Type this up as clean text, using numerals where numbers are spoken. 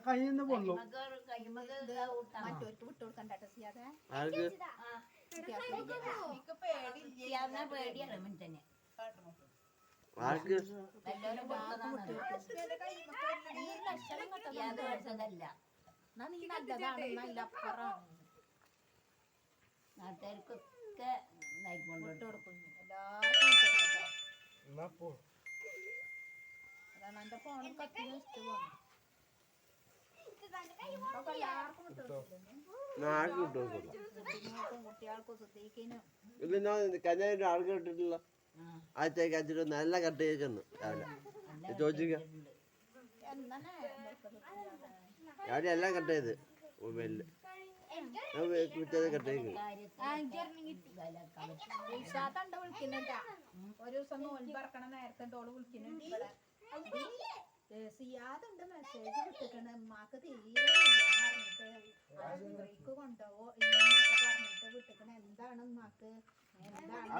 കയ്യിന്ന് പൊള്ളു. മറ്റവർക്ക് വിട്ടു കൊടുക്കണ്ട ചെയ്യാതെ പേടിയാണ് തന്നെ നാട്ടുകാർക്കൊക്കെ വിട്ടു കൊടുക്കുന്നു. എല്ലാവർക്കും അതാണ് എന്റെ ഫോണിൽ കത്തിന് ഇഷ്ടമാണ്. കുട്ടികൾക്കും ശ്രദ്ധിക്കാനും കല്യാണം ആൾക്ക് ഇട്ടിട്ടില്ല. ആഴ്ചക്ക് അച്ചിട്ട് നല്ല കട്ട് കേൾക്കുന്നു രാവിലെ ചോദിച്ചിരിക്കാം. രാവിലെ എല്ലാം കട്ട് ചെയ്ത് മൊബൈലില് കട്ട് ചെയ്ത് വിളിക്കുന്നുണ്ടാ. ഒരു ദിവസം നോൽബറക്കണ നേരത്തെ ഓള് വിളിക്കുന്നുണ്ട്. സിയാദുണ്ട് മെസ്സേജ് വിട്ടിട്ടുണ്ട്. ഉമ്മാക്ക് തീരെ പറഞ്ഞിട്ട് ആശുപത്രിക്ക് കൊണ്ടുപോവോ ഇങ്ങനെയൊക്കെ പറഞ്ഞിട്ട് വിട്ടിക്കണ. എന്താണ് ഉമ്മാക്ക് എന്താണ്